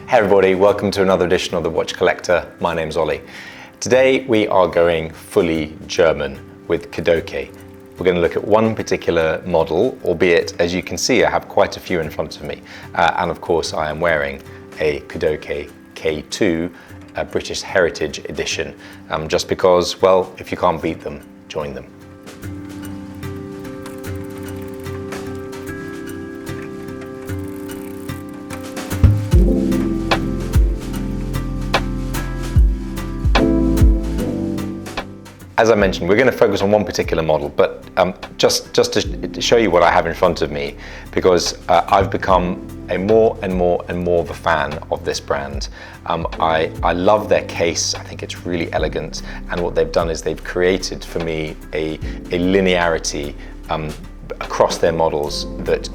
Hey everybody, welcome to another edition of The Watch Collector. My name's Ollie. Today we are going fully German with Kudoke. We're going to look at one particular model, albeit as you can see I have quite a few in front of me. And of course I am wearing a Kudoke K2 British Heritage Edition, just because, well, if you can't beat them, join them. As I mentioned, we're going to focus on one particular model, but just to show you what I have in front of me, because I've become a more and more of a fan of this brand. I love their case. I think it's really elegant, and what they've done is they've created for me a linearity across their models that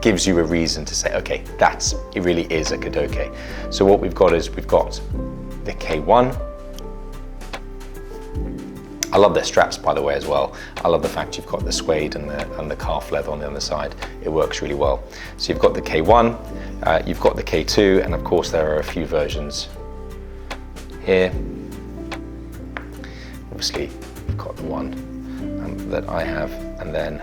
gives you a reason to say, okay, it really is a Kudoke. So what we've got is the K1. I love their straps, by the way, as well. I love the fact you've got the suede and the calf leather on the other side. It works really well. So you've got the K1, you've got the K2, and of course there are a few versions here. Obviously, you've got the one that I have, and then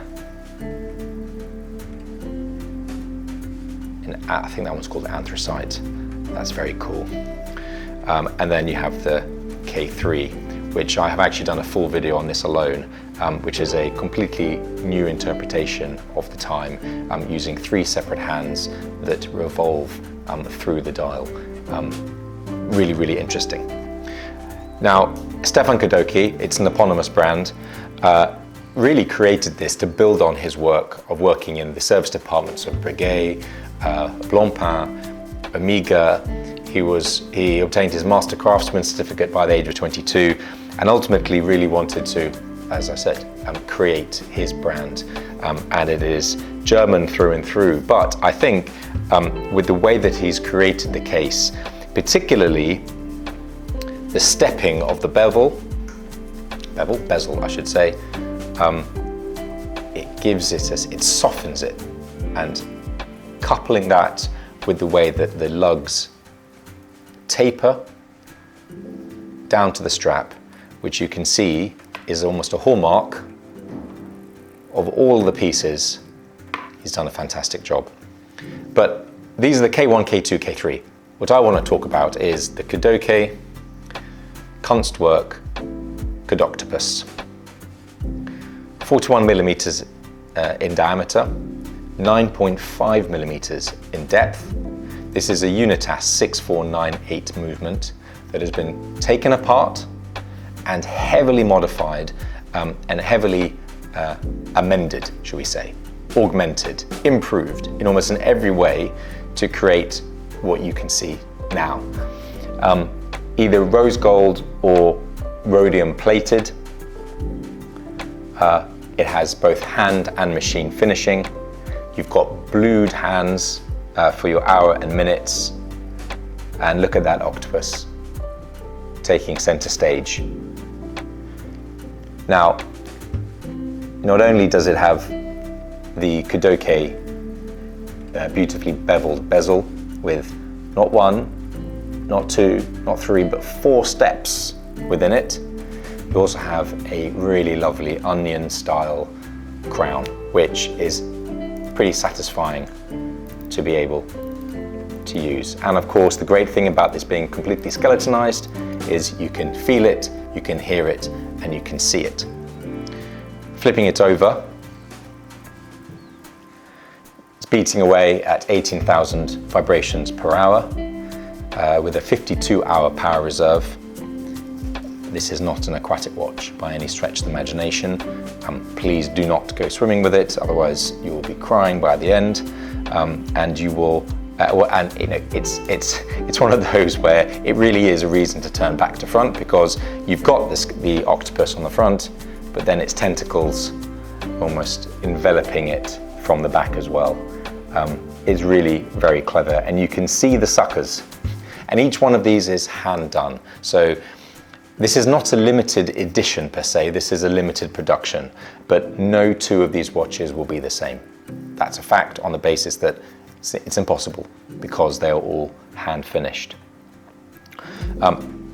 I think that one's called Anthracite. That's very cool. And then you have the K3, which I have actually done a full video on this alone, which is a completely new interpretation of the time, using 3 separate hands that revolve through the dial. Really, really interesting. Now, Stefan Kudoke, it's an eponymous brand, really created this to build on his work of working in the service departments of Breguet, Blancpain, Omega. He obtained his Master Craftsman certificate by the age of 22, and ultimately really wanted to, as I said, create his brand. And it is German through and through, but I think with the way that he's created the case, particularly the stepping of the bezel I should say, it gives it softens it, and coupling that with the way that the lugs taper down to the strap, which you can see is almost a hallmark of all the pieces. He's done a fantastic job. But these are the K1, K2, K3. What I want to talk about is the Kudoke Kunstwerk KudOktopus. 41 millimeters in diameter, 9.5 millimeters in depth. This is a Unitas 6498 movement that has been taken apart and heavily modified and heavily amended, shall we say, augmented, improved in almost in every way to create what you can see now. Either rose gold or rhodium plated. It has both hand and machine finishing. You've got blued hands for your hour and minutes, and look at that octopus taking center stage. Now, not only does it have the Kudoke beautifully beveled bezel with not 1, not 2, not 3, but 4 steps within it, you also have a really lovely onion style crown, which is pretty satisfying to be able to use. And of course, the great thing about this being completely skeletonized is you can feel it, you can hear it, and you can see it. Flipping it over, it's beating away at 18,000 vibrations per hour with a 52-hour power reserve. This is not an aquatic watch by any stretch of the imagination. Please do not go swimming with it, otherwise you will be crying by the end, and you will. And you know, it's one of those where it really is a reason to turn back to front, because you've got the octopus on the front, but then its tentacles almost enveloping it from the back as well. It's really very clever, and you can see the suckers, and each one of these is hand done. So this is not a limited edition per se, this is a limited production, but no 2 of these watches will be the same. That's a fact on the basis that it's impossible, because they are all hand finished.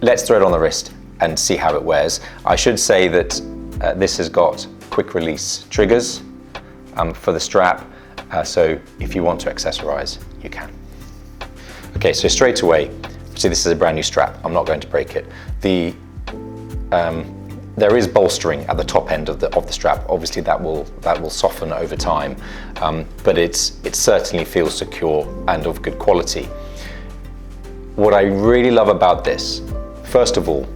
Let's throw it on the wrist and see how it wears. I should say that this has got quick release triggers for the strap, so if you want to accessorize, you can. Okay, so straight away, see this is a brand new strap. I'm not going to break it. There is bolstering at the top end of the strap. Obviously that will soften over time, but it certainly feels secure and of good quality. What I really love about this, first of all,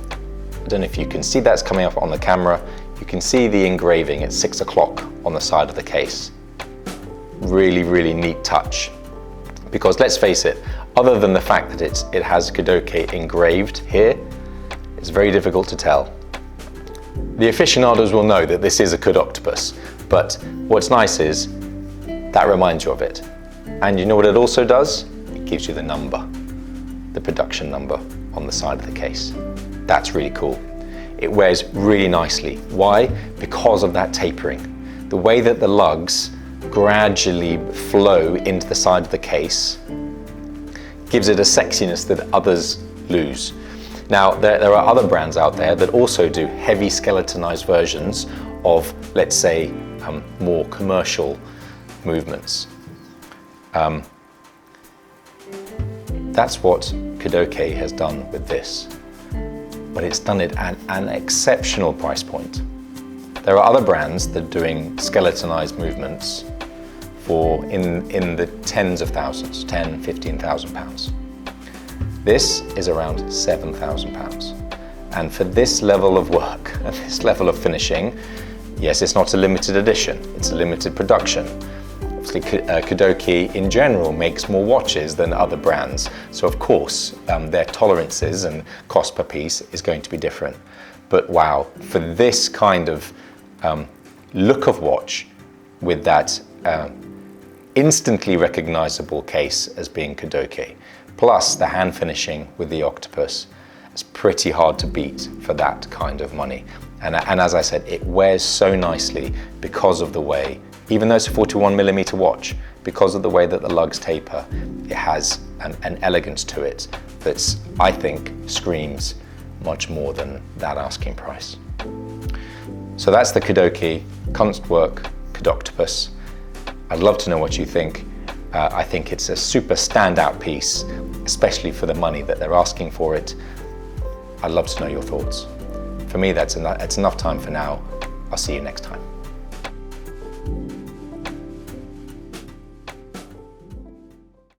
I don't know if you can see that's coming up on the camera. You can see the engraving at 6 o'clock on the side of the case. Really, really neat touch. Because let's face it, other than the fact that it has Kudoke engraved here, it's very difficult to tell. The aficionados will know that this is a KudOktopus, but what's nice is that reminds you of it. And you know what it also does? It gives you the number, the production number on the side of the case. That's really cool. It wears really nicely. Why? Because of that tapering. The way that the lugs gradually flow into the side of the case gives it a sexiness that others lose. Now, there are other brands out there that also do heavy skeletonized versions of, let's say, more commercial movements. That's what Kudoke has done with this, but it's done it at an exceptional price point. There are other brands that are doing skeletonized movements for in the tens of thousands, 10, 15,000 pounds. This is around £7,000. And for this level of work and this level of finishing, yes, it's not a limited edition, it's a limited production. Obviously, Kudoke in general makes more watches than other brands. So of course, their tolerances and cost per piece is going to be different. But wow, for this kind of look of watch with that instantly recognizable case as being Kudoke, plus the hand finishing with the octopus, it's pretty hard to beat for that kind of money. And as I said, it wears so nicely because of the way, even though it's a 41mm watch, because of the way that the lugs taper, it has an elegance to it that's, I think, screams much more than that asking price. So that's the Kudoke Kunstwerk KudOktopus. I'd love to know what you think. I think it's a super standout piece, especially for the money that they're asking for it. I'd love to know your thoughts. For me, it's enough time for now. I'll see you next time.